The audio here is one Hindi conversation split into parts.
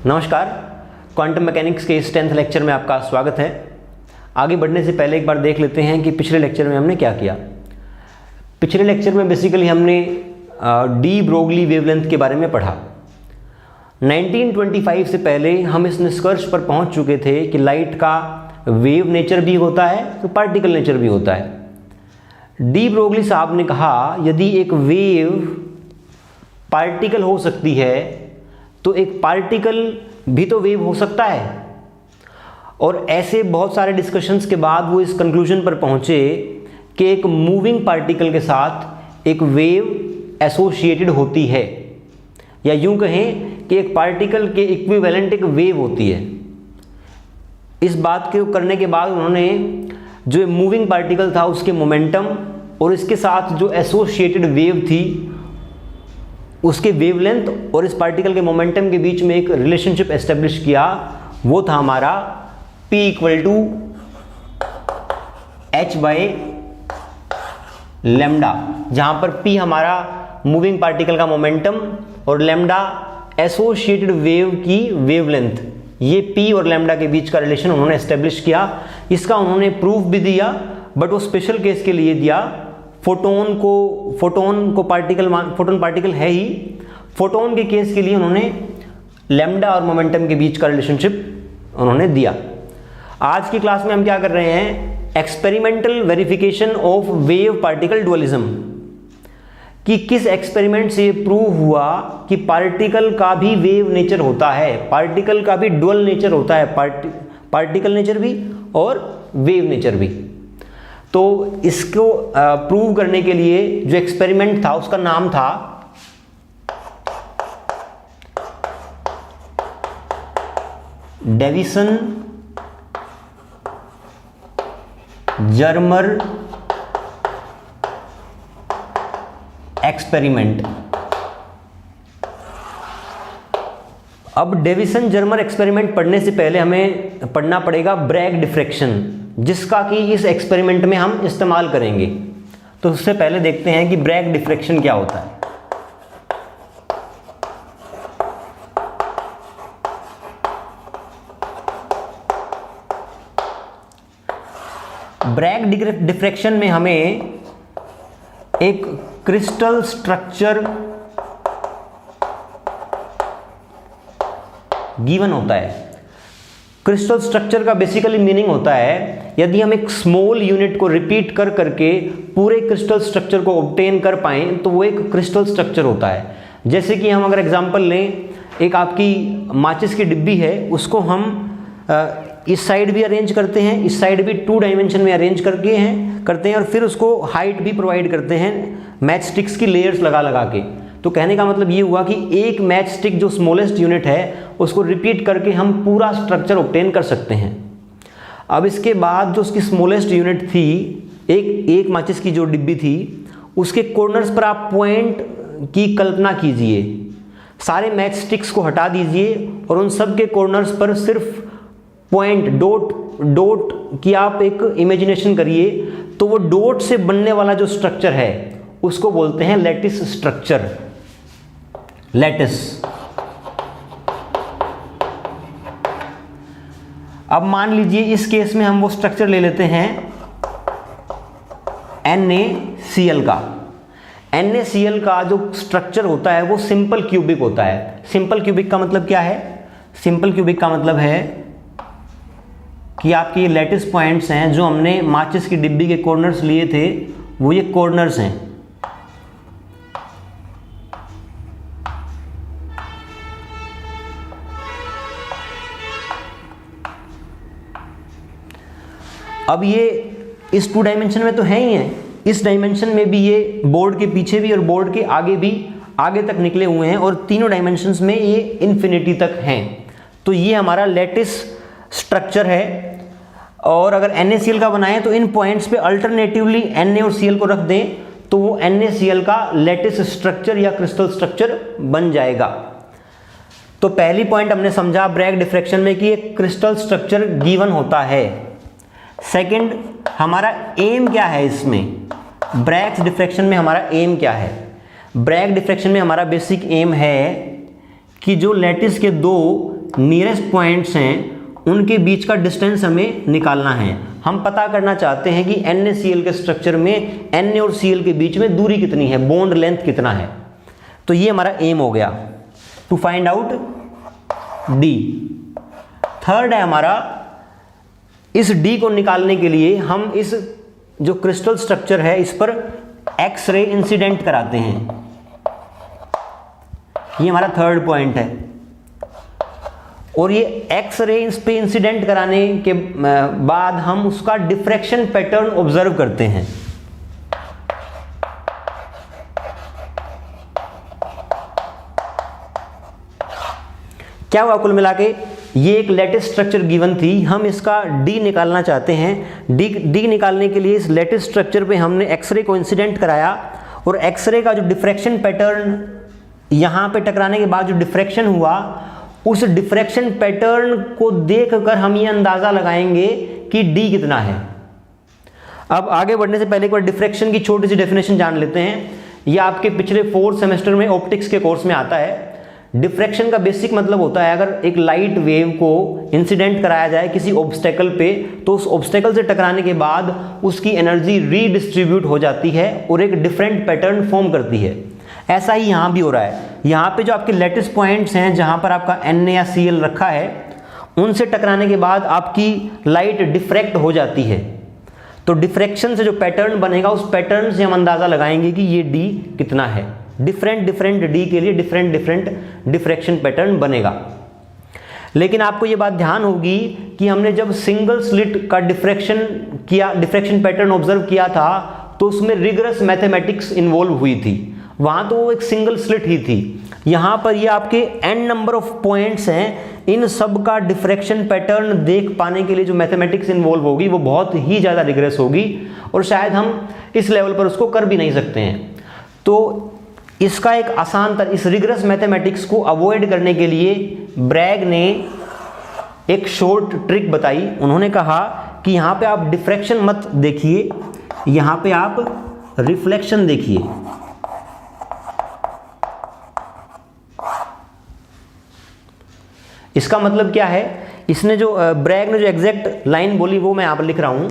नमस्कार, क्वांटम मैकेनिक्स के इस 10th लेक्चर में आपका स्वागत है। आगे बढ़ने से पहले एक बार देख लेते हैं कि पिछले लेक्चर में हमने क्या किया। पिछले लेक्चर में बेसिकली हमने डी ब्रोगली वेवलेंथ के बारे में पढ़ा। 1925 से पहले हम इस निष्कर्ष पर पहुंच चुके थे कि लाइट का वेव नेचर भी होता है तो पार्टिकल नेचर भी होता है। डी ब्रोगली साहब ने कहा यदि एक वेव पार्टिकल हो सकती है तो एक पार्टिकल भी तो वेव हो सकता है। और ऐसे बहुत सारे डिस्कशंस के बाद वो इस कंक्लूजन पर पहुंचे कि एक मूविंग पार्टिकल के साथ एक वेव एसोसिएटेड होती है, या यूं कहें कि एक पार्टिकल के इक्विवेलेंट एक वेव होती है। इस बात को करने के बाद उन्होंने जो मूविंग पार्टिकल था उसके मोमेंटम और इसके साथ जो एसोसिएटेड वेव थी उसके वेवलेंथ और इस पार्टिकल के मोमेंटम के बीच में एक रिलेशनशिप एस्टेब्लिश किया। वो था हमारा P equal to H by lambda, जहां पर P हमारा मूविंग पार्टिकल का मोमेंटम और लैम्डा एसोसिएटेड वेव की वेवलेंथ। ये P और लैम्डा के बीच का रिलेशन उन्होंने एस्टेब्लिश किया। इसका उन्होंने प्रूफ भी दिया, बट वो स्पेशल केस के लिए दिया। फोटोन पार्टिकल है ही। फोटोन के केस के लिए उन्होंने लैम्डा और मोमेंटम के बीच का रिलेशनशिप उन्होंने दिया। आज की क्लास में हम क्या कर रहे हैं, experimental verification of wave particle dualism, कि किस एक्सपेरिमेंट से प्रूव हुआ कि पार्टिकल का भी वेव नेचर होता है, पार्टिकल का भी डुअल नेचर होता है, पार्टिकल नेचर भी और वेव नेचर भी। तो इसको प्रूव करने के लिए जो एक्सपेरिमेंट था उसका नाम था डेविसन जर्मर एक्सपेरिमेंट। अब डेविसन जर्मर एक्सपेरिमेंट पढ़ने से पहले हमें पढ़ना पड़ेगा ब्रैग डिफ्रैक्शन, जिसका कि इस एक्सपेरिमेंट में हम इस्तेमाल करेंगे। तो उससे पहले देखते हैं कि ब्रैग डिफ्रैक्शन क्या होता है। ब्रैग डिफ्रैक्शन में हमें एक क्रिस्टल स्ट्रक्चर गिवन होता है। क्रिस्टल स्ट्रक्चर का बेसिकली मीनिंग होता है यदि हम एक स्मॉल यूनिट को रिपीट कर करके पूरे क्रिस्टल स्ट्रक्चर को ऑब्टेन कर पाएं तो वो एक क्रिस्टल स्ट्रक्चर होता है। जैसे कि हम अगर एग्जांपल लें, एक आपकी माचिस की डिब्बी है, उसको हम इस साइड भी अरेंज करते हैं, इस साइड भी 2 डायमेंशन में अरेंज करते हैं और फिर उसको हाइट भी प्रोवाइड करते हैं मैच स्टिक्स की लेयर्स लगा लगा के। तो कहने का मतलब ये हुआ कि एक मैच स्टिक जो स्मॉलेस्ट यूनिट है उसको रिपीट करके हम पूरा स्ट्रक्चर ऑब्टेन कर सकते हैं। अब इसके बाद जो उसकी स्मॉलेस्ट यूनिट थी, एक माचिस की जो डिब्बी थी, उसके कॉर्नर्स पर आप पॉइंट की कल्पना कीजिए। सारे मैच स्टिक्स को हटा दीजिए और उन सब के कॉर्नर्स पर सिर्फ पॉइंट डॉट की आप एक इमेजिनेशन करिए। तो वो डॉट से बनने वाला जो स्ट्रक्चर है उसको बोलते हैं लैटिस स्ट्रक्चर, लैटिस। अब मान लीजिए इस केस में हम वो स्ट्रक्चर ले लेते हैं NaCl का। NaCl का जो स्ट्रक्चर होता है वो सिंपल क्यूबिक होता है। सिंपल क्यूबिक का मतलब क्या है? सिंपल क्यूबिक का मतलब है कि आपके ये लैटिस पॉइंट्स हैं जो हमने माचिस की डिब्बी के कॉर्नर्स लिए थे, वो ये कॉर्नर्स हैं। अब ये इस 2 डायमेंशन में तो है ही हैं, इस डायमेंशन में भी ये बोर्ड के पीछे भी और बोर्ड के आगे भी आगे तक निकले हुए हैं और तीनों डायमेंशंस में ये इन्फिनिटी तक हैं। तो ये हमारा लैटिस स्ट्रक्चर है। और अगर NaCl का बनाएं तो इन पॉइंट्स पे अल्टरनेटिवली Na और Cl को रख दें तो वो NaCl का लैटिस स्ट्रक्चर या क्रिस्टल स्ट्रक्चर बन जाएगा। तो पहली पॉइंट हमने समझा ब्रैग डिफ्रैक्शन में कि एक क्रिस्टल स्ट्रक्चर गिवन होता है। सेकंड, हमारा एम क्या है इसमें, ब्रैग डिफ्रैक्शन में हमारा एम क्या है? ब्रैग डिफ्रैक्शन में हमारा बेसिक एम है कि जो लैटिस के दो नियरेस्ट पॉइंट्स हैं उनके बीच का डिस्टेंस हमें निकालना है। हम पता करना चाहते हैं कि NaCl के स्ट्रक्चर में Na और Cl के बीच में दूरी कितनी है, बॉन्ड लेंथ कितना है। तो ये हमारा एम हो गया, to find out D। Third है हमारा, इस D को निकालने के लिए हम इस जो क्रिस्टल स्ट्रक्चर है इस पर एक्स-रे इंसिडेंट कराते हैं। ये हमारा थर्ड पॉइंट है। और ये एक्स-रे इस पे इंसिडेंट कराने के बाद हम उसका डिफ्रैक्शन पैटर्न ऑब्जर्व करते हैं। क्या हुआ कुल मिला के, ये एक लेटिस स्ट्रक्चर गिवन थी, हम इसका डी निकालना चाहते हैं। डी निकालने के लिए इस लेटिस स्ट्रक्चर पे हमने एक्सरे को इंसिडेंट कराया और एक्सरे का जो डिफ्रैक्शन पैटर्न यहाँ पे टकराने के बाद जो डिफ्रैक्शन हुआ, उस डिफ्रैक्शन पैटर्न को देखकर हम ये अंदाज़ा लगाएंगे कि डी कितना है। अब आगे बढ़ने से पहले एक बार डिफ्रैक्शन की छोटी सी डेफिनेशन जान लेते हैं। ये आपके पिछले 4th सेमेस्टर में ऑप्टिक्स के कोर्स में आता है। डिफ्रैक्शन का बेसिक मतलब होता है, अगर एक लाइट वेव को इंसिडेंट कराया जाए किसी ऑब्स्टेकल पे, तो उस ऑब्स्टेकल से टकराने के बाद उसकी एनर्जी रीडिस्ट्रीब्यूट हो जाती है और एक डिफरेंट पैटर्न फॉर्म करती है। ऐसा ही यहाँ भी हो रहा है। यहाँ पे जो आपके लेटिस पॉइंट्स हैं जहाँ पर आपका Na या Cl रखा है, उनसे टकराने के बाद आपकी लाइट डिफ्रैक्ट हो जाती है। तो डिफ्रैक्शन से जो पैटर्न बनेगा, उस पैटर्न से हम अंदाज़ा लगाएंगे कि ये D कितना है। डिफरेंट D के लिए डिफरेंट डिफ्रैक्शन पैटर्न बनेगा। लेकिन आपको ये बात ध्यान होगी कि हमने जब सिंगल स्लिट का डिफ्रैक्शन पैटर्न ऑब्जर्व किया था, तो उसमें रिगरस मैथमेटिक्स इन्वॉल्व हुई थी। वहाँ तो वो एक सिंगल स्लिट ही थी। यहाँ पर ये आपके n नंबर ऑफ पॉइंट्स हैं, इन सब का डिफ्रैक्शन पैटर्न देख पाने के लिए जो मैथमेटिक्स इन्वॉल्व होगी वो बहुत ही ज़्यादा रिगरस होगी और शायद हम इस लेवल पर उसको कर भी नहीं सकते हैं। तो इसका एक आसान इस रिगरस मैथमेटिक्स को अवॉइड करने के लिए ब्रैग ने एक शॉर्ट ट्रिक बताई। उन्होंने कहा कि यहाँ पे आप डिफ्रैक्शन मत देखिए, यहाँ पे आप रिफ्लेक्शन देखिए। इसका मतलब क्या है, इसने जो ब्रैग ने जो एग्जैक्ट लाइन बोली वो मैं यहां पर लिख रहा हूं।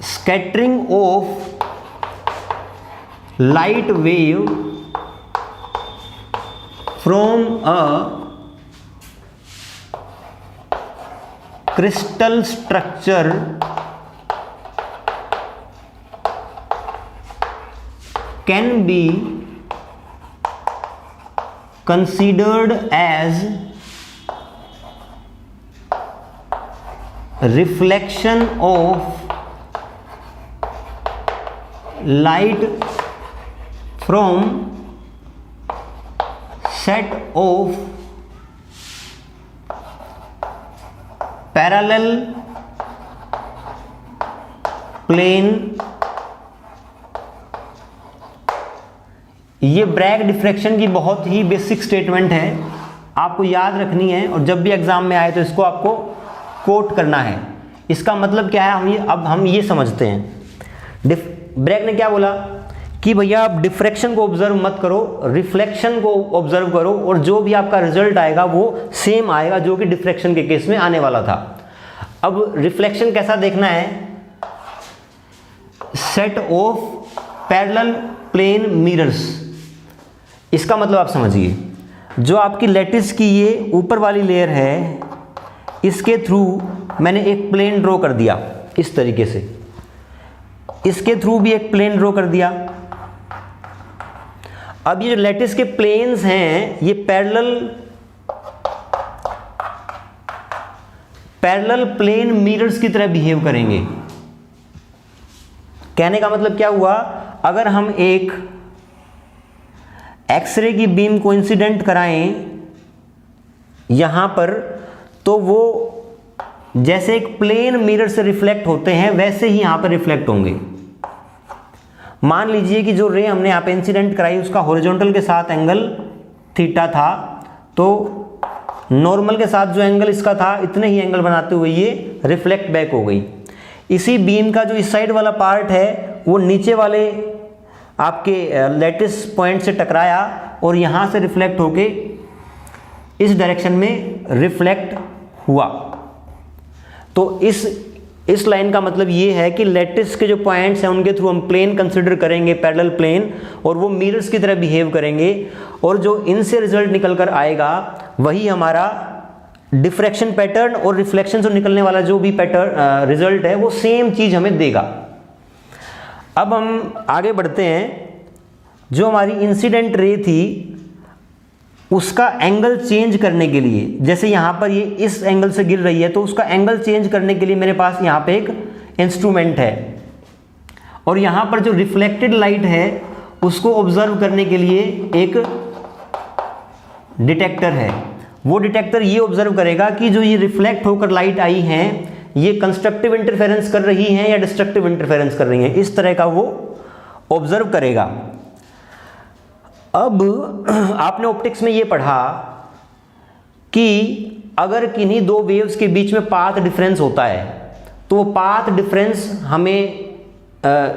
Scattering of light wave from a crystal structure can be considered as reflection of light from set of parallel plane। ये ब्रैग डिफ्रैक्शन की बहुत ही बेसिक स्टेटमेंट है, आपको याद रखनी है और जब भी एग्जाम में आए तो इसको आपको कोट करना है। इसका मतलब क्या है, अब हम ये समझते हैं। ब्रैग ने क्या बोला कि भैया आप डिफ्रैक्शन को ऑब्जर्व मत करो, रिफ्लेक्शन को ऑब्जर्व करो और जो भी आपका रिजल्ट आएगा वो सेम आएगा जो कि डिफ्रैक्शन के केस में आने वाला था। अब रिफ्लेक्शन कैसा देखना है, set of parallel plane mirrors. इसका मतलब आप समझिए, जो आपकी लैटिस की ये ऊपर वाली लेयर है, इसके थ्रू मैंने एक प्लेन ड्रॉ कर दिया इस तरीके से, इसके थ्रू भी एक प्लेन ड्रॉ कर दिया। अब ये जो लैटिस के प्लेन्स हैं ये पैरेलल प्लेन मिरर्स की तरह बिहेव करेंगे। कहने का मतलब क्या हुआ, अगर हम एक एक्सरे की बीम को इंसिडेंट कराएं यहां पर, तो वो जैसे एक प्लेन मिरर से रिफ्लेक्ट होते हैं वैसे ही यहां पर रिफ्लेक्ट होंगे। मान लीजिए कि जो रे हमने यहां पे इंसिडेंट कराई उसका हॉरिजॉन्टल के साथ एंगल थीटा था, तो नॉर्मल के साथ जो एंगल इसका था इतने ही एंगल बनाते हुए ये रिफ्लेक्ट बैक हो गई। इसी बीम का जो इस साइड वाला पार्ट है वो नीचे वाले आपके लैटिस पॉइंट से टकराया और यहाँ से रिफ्लेक्ट होके इस डायरेक्शन में रिफ्लेक्ट हुआ। तो इस लाइन का मतलब ये है कि लैटिस के जो पॉइंट्स हैं उनके थ्रू हम प्लेन कंसिडर करेंगे, पैरेलल प्लेन, और वो मिरर्स की तरह बिहेव करेंगे, और जो इनसे रिजल्ट निकल कर आएगा वही हमारा डिफ्रैक्शन पैटर्न और रिफ्लेक्शन से निकलने वाला जो भी पैटर्न रिजल्ट है वो सेम चीज हमें देगा। अब हम आगे बढ़ते हैं। जो हमारी इंसिडेंट रे थी उसका एंगल चेंज करने के लिए, जैसे यहाँ पर ये इस एंगल से गिर रही है, तो उसका एंगल चेंज करने के लिए मेरे पास यहाँ पे एक इंस्ट्रूमेंट है, और यहाँ पर जो रिफ्लेक्टेड लाइट है उसको ऑब्जर्व करने के लिए एक डिटेक्टर है। वो डिटेक्टर ये ऑब्जर्व करेगा कि जो ये रिफ्लेक्ट होकर लाइट आई हैं ये कंस्ट्रक्टिव इंटरफेरेंस कर रही हैं या डिस्ट्रक्टिव इंटरफेरेंस कर रही हैं, इस तरह का वो ऑब्जर्व करेगा। अब आपने ऑप्टिक्स में ये पढ़ा कि अगर किन्हीं दो वेव्स के बीच में पाथ डिफरेंस होता है तो वो पाथ डिफरेंस हमें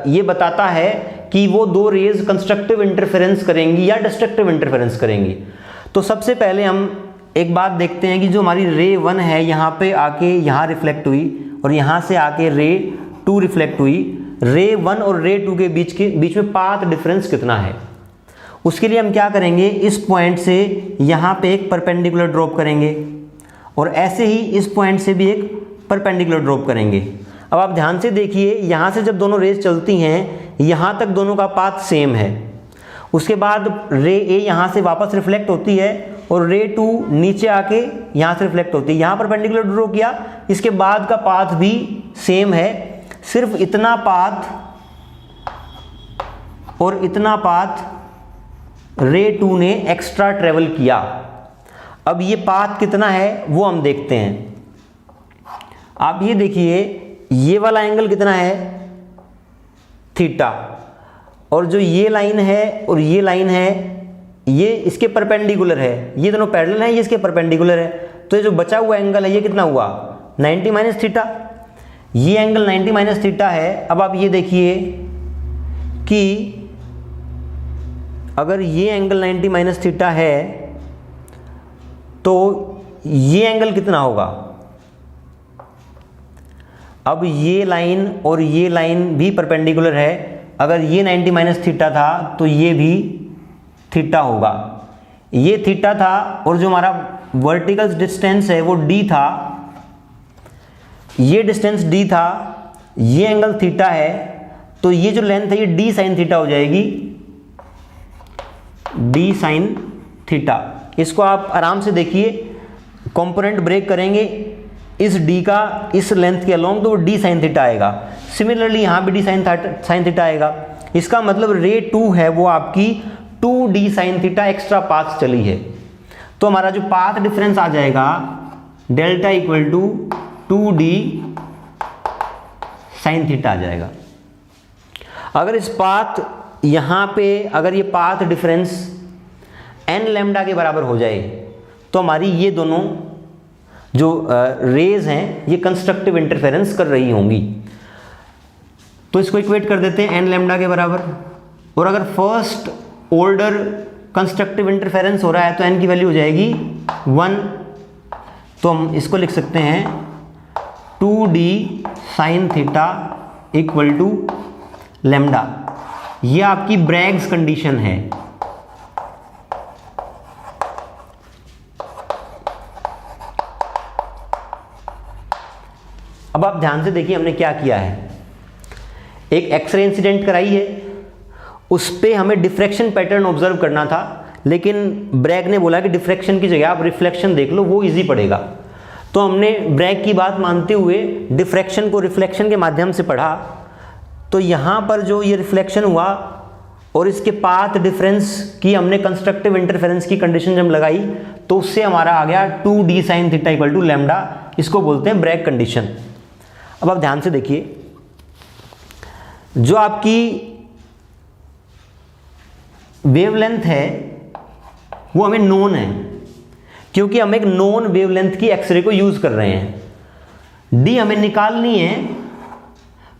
ये बताता है कि वो दो रेज कंस्ट्रक्टिव इंटरफेरेंस करेंगी या डिस्ट्रक्टिव इंटरफेरेंस करेंगी। तो सबसे पहले हम एक बात देखते हैं कि जो हमारी रे 1 है यहाँ पे आके यहाँ रिफ्लेक्ट हुई और यहाँ से आके रे 2 रिफ्लेक्ट हुई। रे 1 और रे 2 के बीच में पाथ डिफरेंस कितना है, उसके लिए हम क्या करेंगे, इस पॉइंट से यहाँ पे एक परपेंडिकुलर ड्रॉप करेंगे और ऐसे ही इस पॉइंट से भी एक परपेंडिकुलर ड्रॉप करेंगे। अब आप ध्यान से देखिए, यहाँ से जब दोनों रेज चलती हैं यहाँ तक दोनों का पाथ सेम है। उसके बाद रे ए यहाँ से वापस रिफ्लेक्ट होती है और रे 2 नीचे आके यहाँ से रिफ्लेक्ट होती है। यहाँ परपेंडिकुलर ड्रॉ किया, इसके बाद का पाथ भी सेम है, सिर्फ इतना पाथ और इतना पाथ रे 2 ने एक्स्ट्रा ट्रेवल किया। अब ये पाथ कितना है वो हम देखते हैं। आप ये देखिए, ये वाला एंगल कितना है, थीटा, और जो ये लाइन है और ये लाइन है ये इसके परपेंडिकुलर है, ये दोनों पैरेलल हैं, ये इसके परपेंडिकुलर है। तो ये जो बचा हुआ एंगल है ये कितना हुआ, 90 माइनस थीटा। ये एंगल 90 माइनस थीटा है। अब आप ये देखिए कि अगर ये एंगल 90 माइनस थीटा है तो ये एंगल कितना होगा। अब ये लाइन और ये लाइन भी परपेंडिकुलर है, अगर ये 90 माइनस थीटा था तो ये भी थीटा होगा। ये थीटा था और जो हमारा वर्टिकल डिस्टेंस है वो d था, ये डिस्टेंस d था, ये एंगल थीटा है, तो ये जो लेंथ है ये d साइन थीटा हो जाएगी, d साइन थीटा। इसको आप आराम से देखिए, कंपोनेंट ब्रेक करेंगे इस d का इस लेंथ के अलोंग तो वो d साइन थीटा आएगा। सिमिलरली यहाँ भी d साइन थीटा आएगा। इसका मतलब रे 2 है वो आपकी 2d sine theta extra path चली है। तो हमारा जो पाथ डिफरेंस आ जाएगा delta equal to 2d sine theta आ जाएगा। अगर इस पाथ यहाँ पे अगर ये पाथ डिफरेंस n लैम्डा के बराबर हो जाए तो हमारी ये दोनों जो रेज हैं ये कंस्ट्रक्टिव इंटरफेरेंस कर रही होंगी। तो इसको इक्वेट कर देते हैं n लैम्डा के बराबर, और अगर फर्स्ट ऑर्डर कंस्ट्रक्टिव इंटरफेरेंस हो रहा है तो n की वैल्यू हो जाएगी 1। तो हम इसको लिख सकते हैं 2d sine theta equal to lambda. ये आपकी ब्रैग्स कंडीशन है। अब आप ध्यान से देखिए हमने क्या किया है, एक एक्सरे इंसिडेंट कराई है, उस पे हमें डिफ्रैक्शन पैटर्न ऑब्जर्व करना था, लेकिन ब्रैग ने बोला कि डिफ्रैक्शन की जगह आप रिफ्लेक्शन देख लो, वो इजी पड़ेगा। तो हमने ब्रैग की बात मानते हुए डिफ्रैक्शन को रिफ्लेक्शन के माध्यम से पढ़ा। तो यहाँ पर जो ये रिफ्लेक्शन हुआ और इसके पाथ डिफरेंस की हमने कंस्ट्रक्टिव इंटरफेरेंस की कंडीशन जब लगाई तो उससे हमारा आ गया 2d sine theta equal to lambda. इसको बोलते हैं ब्रैग कंडीशन। अब आप ध्यान से देखिए, जो आपकी वेवलेंथ है वो हमें नोन है, क्योंकि हम एक नोन वेवलेंथ की एक्सरे को यूज कर रहे हैं। डी हमें निकालनी है,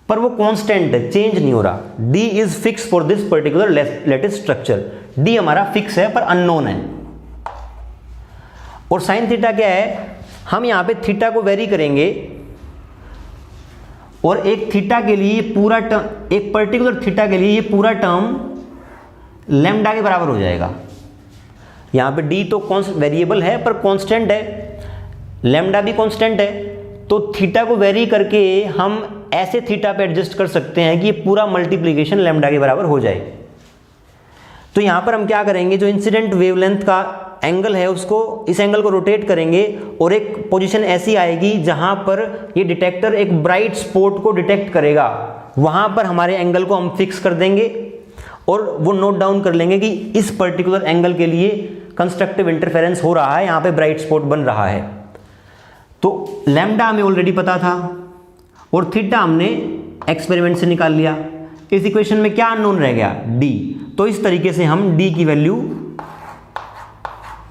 पर वो कांस्टेंट है, चेंज नहीं हो रहा। d is fix for this particular lattice structure. d हमारा फिक्स है पर अननोन है। और साइन थीटा क्या है, हम यहां पे थीटा को वेरी करेंगे और एक थीटा के लिए पूरा टर्म, एक पर्टिकुलर थीटा के लिए ये पूरा टर्म लैम्डा के बराबर हो जाएगा। यहां पे d तो वेरिएबल है पर कांस्टेंट है, लैम्डा भी कांस्टेंट है, तो थीटा को वेरी करके हम ऐसे थीटा पे एडजस्ट कर सकते हैं कि ये पूरा मल्टीप्लिकेशन लैम्डा के बराबर हो जाए। तो यहां पर हम क्या करेंगे, जो इंसिडेंट वेवलेंथ का एंगल है उसको, इस एंगल को रोटेट करेंगे और एक पोजीशन ऐसी आएगी जहां पर ये डिटेक्टर एक ब्राइट स्पॉट को डिटेक्ट करेगा, वहां पर हमारे एंगल को हम फिक्स कर देंगे और वो नोट डाउन कर लेंगे कि इस पर्टिकुलर एंगल के लिए कंस्ट्रक्टिव इंटरफेरेंस हो रहा है, यहां पे ब्राइट स्पॉट बन रहा है। तो लैम्डा हमें ऑलरेडी पता था और थीटा हमने एक्सपेरिमेंट से निकाल लिया। इस इक्वेशन में क्या अननोन रह गया, d। तो इस तरीके से हम d की वैल्यू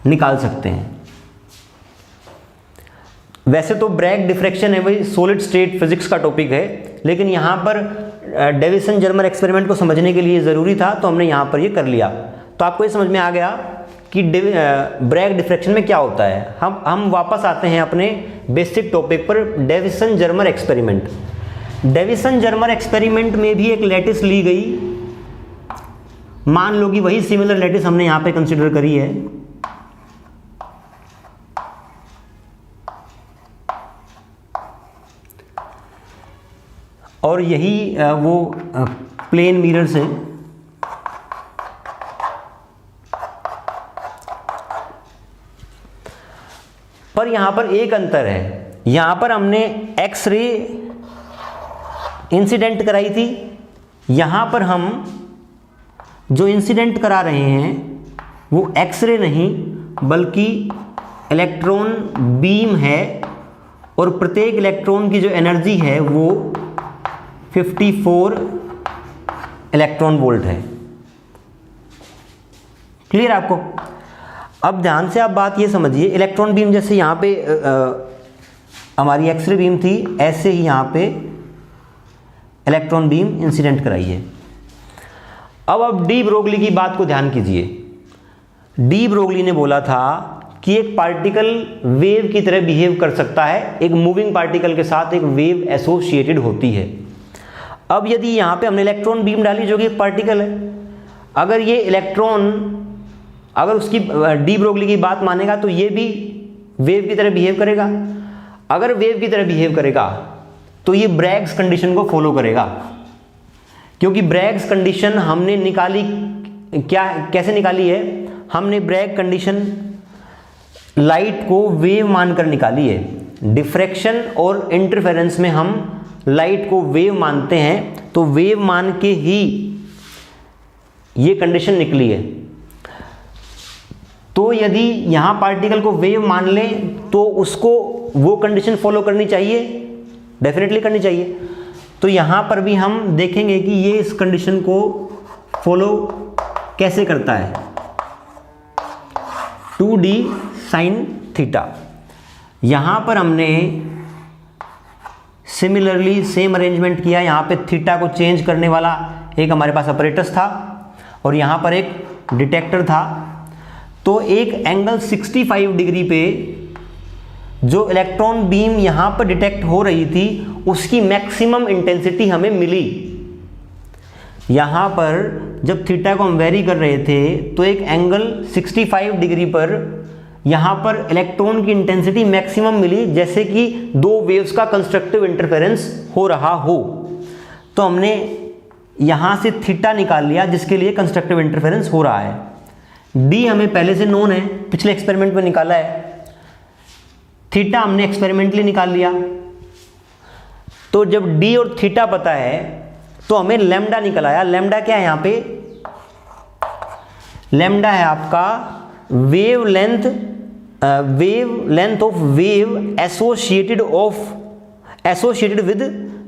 निकाल सकते हैं। वैसे तो ब्रैग डिफ्रैक्शन है वही सॉलिड स्टेट फिजिक्स का टॉपिक है, लेकिन यहां पर डेविसन जर्मर एक्सपेरिमेंट को समझने के लिए ज़रूरी था, तो हमने यहां पर ये कर लिया। तो आपको ये समझ में आ गया कि ब्रैग डिफ्रैक्शन में क्या होता है। हम वापस आते हैं अपने बेसिक टॉपिक पर, Davisson Germer experiment. Davisson Germer experiment में भी एक लैटिस ली गई, मान लो कि वही सिमिलर लैटिस हमने यहां पे कंसिडर करी है। और यही वो प्लेन मिरर्स हैं। पर यहां पर एक अंतर है, यहां पर हमने एक्स रे इंसिडेंट कराई थी, यहां पर हम जो इंसिडेंट करा रहे हैं वो एक्स रे नहीं बल्कि इलेक्ट्रॉन बीम है, और प्रत्येक इलेक्ट्रॉन की जो एनर्जी है वो 54 इलेक्ट्रॉन वोल्ट है। क्लियर आपको? अब ध्यान से आप बात ये समझिए, इलेक्ट्रॉन बीम जैसे यहाँ पे हमारी एक्सरे बीम थी, ऐसे ही यहाँ पे इलेक्ट्रॉन बीम इंसिडेंट कराई है। अब डी ब्रोगली की बात को ध्यान कीजिए। डी ब्रोगली ने बोला था कि एक पार्टिकल वेव की तरह बिहेव कर सकता है, एक मूविंग पार्टिकल के साथ एक वेव एसोसिएटेड होती है। अब यदि यहाँ पे हमने इलेक्ट्रॉन बीम डाली जो कि एक पार्टिकल है, अगर ये इलेक्ट्रॉन, अगर उसकी डी ब्रोगली की बात मानेगा तो ये भी वेव की तरह बिहेव करेगा। अगर वेव की तरह बिहेव करेगा तो ये ब्रैग्स कंडीशन को फॉलो करेगा, क्योंकि ब्रैग्स कंडीशन हमने निकाली, क्या कैसे निकाली है, हमने ब्रैग कंडीशन लाइट को वेव मानकर निकाली है। डिफ्रैक्शन और इंटरफेरेंस में हम लाइट को वेव मानते हैं, तो वेव मान के ही ये कंडीशन निकली है। तो यदि यहां पार्टिकल को वेव मान ले तो उसको वो कंडीशन फॉलो करनी चाहिए, डेफिनेटली करनी चाहिए। तो यहां पर भी हम देखेंगे कि ये इस कंडीशन को फॉलो कैसे करता है। 2d साइन थीटा, यहां पर हमने सिमिलरली सेम अरेंजमेंट किया। यहां पे थीटा को चेंज करने वाला एक हमारे पास अपरेटस था और यहां पर एक डिटेक्टर था। तो एक एंगल 65 डिग्री पे जो इलेक्ट्रॉन बीम यहां पर डिटेक्ट हो रही थी उसकी मैक्सिमम इंटेंसिटी हमें मिली। यहां पर जब थीटा को हम वेरी कर रहे थे तो एक एंगल 65 डिग्री पर यहां पर इलेक्ट्रॉन की इंटेंसिटी मैक्सिमम मिली, जैसे कि दो वेव्स का कंस्ट्रक्टिव इंटरफेरेंस हो रहा हो। तो हमने यहां से थीटा निकाल लिया जिसके लिए कंस्ट्रक्टिव इंटरफेरेंस हो रहा है। डी हमें पहले से नोन है, पिछले एक्सपेरिमेंट में निकाला है। थीटा हमने एक्सपेरिमेंटली निकाल लिया। तो जब डी और थीटा पता है तो हमें लैम्डा निकल आया। लैम्डा क्या है यहाँ पे, लैम्डा है आपका wave length of wave associated with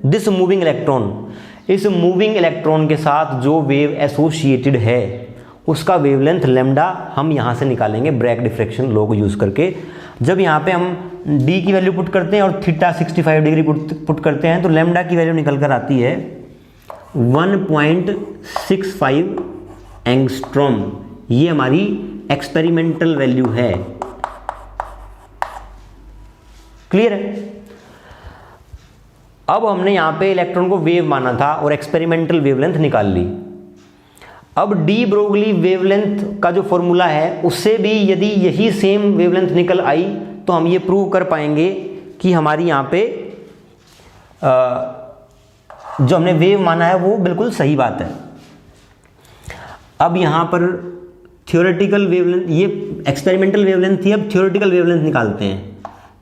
this moving electron. इस मूविंग इलेक्ट्रॉन के साथ जो वेव एसोसिएटेड है उसका वेवलेंथ लैम्डा हम यहाँ से निकालेंगे ब्रैग डिफ्रैक्शन लॉ को यूज़ करके। जब यहाँ पे हम d की वैल्यू पुट करते हैं और थीटा 65 डिग्री पुट करते हैं तो लैम्डा की वैल्यू निकल कर आती है 1.65 एंगस्ट्रॉम। ये हमारी एक्सपेरिमेंटल वैल्यू है। क्लियर है? अब हमने यहाँ पे इलेक्ट्रॉन को वेव माना था और एक्सपेरिमेंटल वेवलेंथ निकाल ली। अब डी ब्रोगली वेवलेंथ का जो फॉर्मूला है उससे भी यदि यही सेम वेवलेंथ निकल आई तो हम ये प्रूव कर पाएंगे कि हमारी यहाँ पे जो हमने वेव माना है वो बिल्कुल सही बात है। अब यहाँ पर थ्योरेटिकल वेवलेंथ, ये एक्सपेरिमेंटल वेवलेंथ थी, अब थ्योरेटिकल वेवलेंथ निकालते हैं।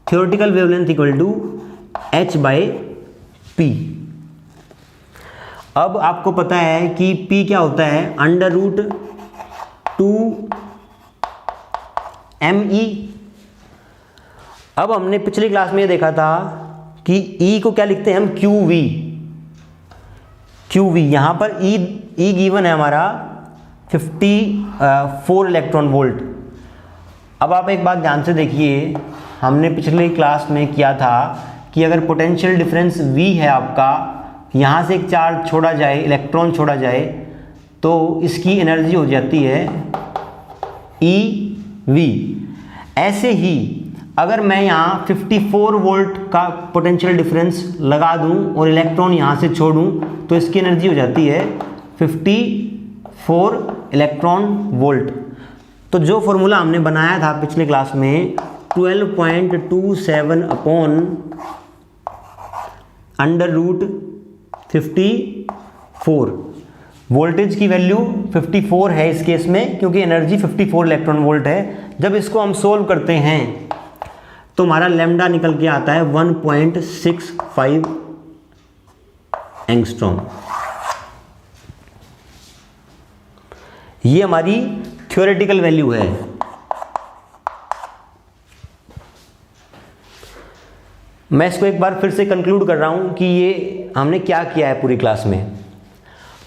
Theoretical wavelength equal to h/p। अब आपको पता है कि p क्या होता है, √2me। अब हमने पिछली क्लास में ये देखा था कि E को क्या लिखते हैं हम, QV। यहाँ पर E गिवन है हमारा 54 इलेक्ट्रॉन वोल्ट। अब आप एक बात ध्यान से देखिए, हमने पिछली क्लास में किया था कि अगर पोटेंशियल डिफरेंस V है आपका, यहाँ से एक चार्ज छोड़ा जाए, इलेक्ट्रॉन छोड़ा जाए, तो इसकी एनर्जी हो जाती है EV। ऐसे ही अगर मैं यहाँ 54 वोल्ट का पोटेंशियल डिफरेंस लगा दूँ और इलेक्ट्रॉन यहाँ से छोड़ूँ तो इसकी एनर्जी हो जाती है 54 इलेक्ट्रॉन वोल्ट। तो जो फॉर्मूला हमने बनाया था पिछले क्लास में 12.27 अपॉन √54, वोल्टेज की वैल्यू 54 है इस केस में क्योंकि एनर्जी 54 इलेक्ट्रॉन वोल्ट है। जब इसको हम सोल्व करते हैं तो हमारा लैम्डा निकल के आता है 1.65 एंगस्ट्रॉम। ये हमारी थ्योरेटिकल वैल्यू है। मैं इसको एक बार फिर से कंक्लूड कर रहा हूं कि ये हमने क्या किया है पूरी क्लास में।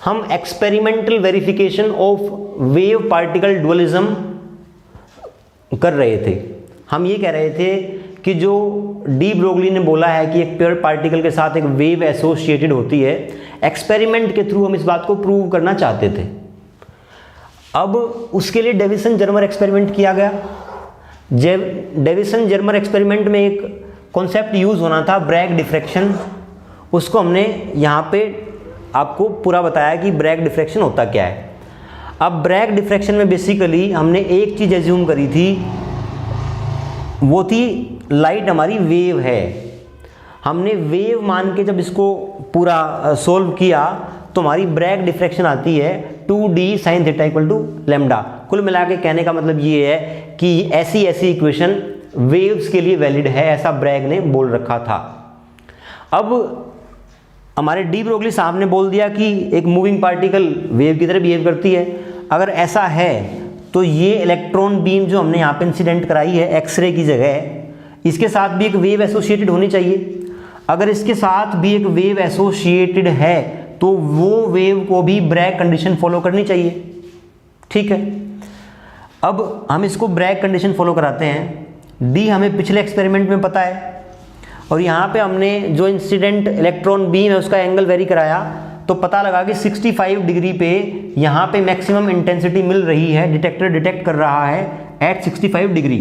हम experimental verification of wave particle dualism कर रहे थे। हम ये कह रहे थे कि जो डी ब्रोगली ने बोला है कि एक प्योर पार्टिकल के साथ एक वेव एसोसिएटेड होती है, एक्सपेरिमेंट के थ्रू हम इस बात को प्रूव करना चाहते थे। अब उसके लिए डेविसन जर्मर एक्सपेरिमेंट किया गया। डेविसन जर्मर एक्सपेरिमेंट में एक कॉन्सेप्ट यूज होना था ब्रैग डिफ्रैक्शन, उसको हमने यहाँ पे आपको पूरा बताया कि ब्रैग डिफ्रैक्शन होता क्या है। अब ब्रैग डिफ्रैक्शन में बेसिकली हमने एक चीज़ एज्यूम करी थी, वो थी लाइट हमारी वेव है। हमने वेव मान के जब इसको पूरा सोल्व किया तो हमारी ब्रैग डिफ्रैक्शन आती है 2d sin θ equal to lambda. कुल मिला के कहने का मतलब ये है कि ऐसी इक्वेशन वेव्स के लिए वैलिड है, ऐसा ब्रैग ने बोल रखा था। अब हमारे डी ब्रोगली साहब ने बोल दिया कि एक मूविंग पार्टिकल वेव की तरह बिहेव करती है। अगर ऐसा है तो ये इलेक्ट्रॉन बीम जो हमने यहाँ पे इंसिडेंट कराई है एक्सरे की जगह, इसके साथ भी एक वेव एसोसिएटेड होनी चाहिए। अगर इसके साथ भी एक वेव एसोसिएटेड है तो वो वेव को भी ब्रैग कंडीशन फॉलो करनी चाहिए। ठीक है, अब हम इसको ब्रैग कंडीशन फॉलो कराते हैं। डी हमें पिछले एक्सपेरिमेंट में पता है और यहाँ पे हमने जो इंसिडेंट इलेक्ट्रॉन बीम है उसका एंगल वेरी कराया तो पता लगा कि 65 डिग्री पे यहाँ पे मैक्सिमम इंटेंसिटी मिल रही है, डिटेक्टर डिटेक्ट कर रहा है एट 65 डिग्री।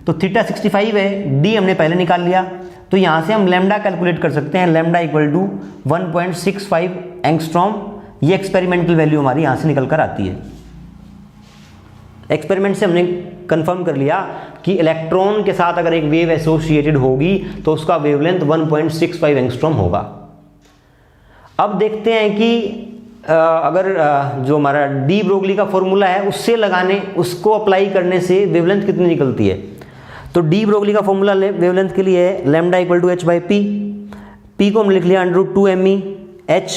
तो थीटा 65 है, डी हमने पहले निकाल लिया, तो यहाँ से हम लैम्डा कैलकुलेट कर सकते हैं। Lambda equal to 1.65 angstrom. ये एक्सपेरिमेंटल वैल्यू हमारी यहाँ से निकल कर आती है। एक्सपेरिमेंट से हमने कंफर्म कर लिया कि इलेक्ट्रॉन के साथ अगर एक वेव एसोसिएटेड होगी तो उसका वेवलेंथ 1.65 एंगस्ट्रॉम होगा। अब देखते हैं कि अगर जो हमारा डी ब्रोगली का फॉर्मूला है उससे लगाने, उसको अप्लाई करने से वेवलेंथ कितनी निकलती है। तो डी ब्रोगली का फॉर्मूला वेवलेंथ के लिए है lambda equal to h/p। p को हम लिख लिया √2me h।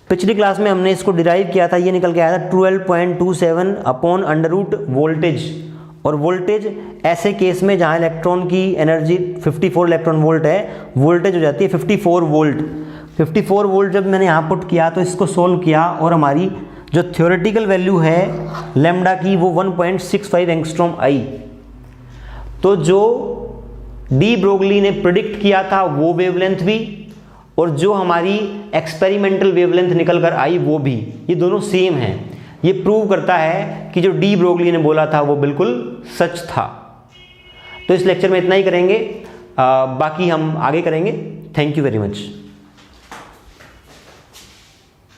पिछली क्लास में हमने इसको डिराइव किया था, ये निकल के आया था 12.27 अपॉन √ वोल्टेज। और वोल्टेज ऐसे केस में जहाँ इलेक्ट्रॉन की एनर्जी 54 इलेक्ट्रॉन वोल्ट है, वोल्टेज हो जाती है 54 वोल्ट। 54 वोल्ट जब मैंने यहाँ पुट किया तो इसको सोल्व किया और हमारी जो थ्योरेटिकल वैल्यू है लैम्डा की वो 1.65 एंगस्ट्रॉम आई। तो जो डी ब्रोगली ने प्रिडिक्ट किया था वो वेवलेंथ भी, और जो हमारी एक्सपेरिमेंटल वेवलेंथ निकल कर आई वो भी, ये दोनों सेम हैं। ये प्रूव करता है कि जो डी ब्रोगली ने बोला था वो बिल्कुल सच था। तो इस लेक्चर में इतना ही करेंगे, बाकी हम आगे करेंगे। Thank you very much.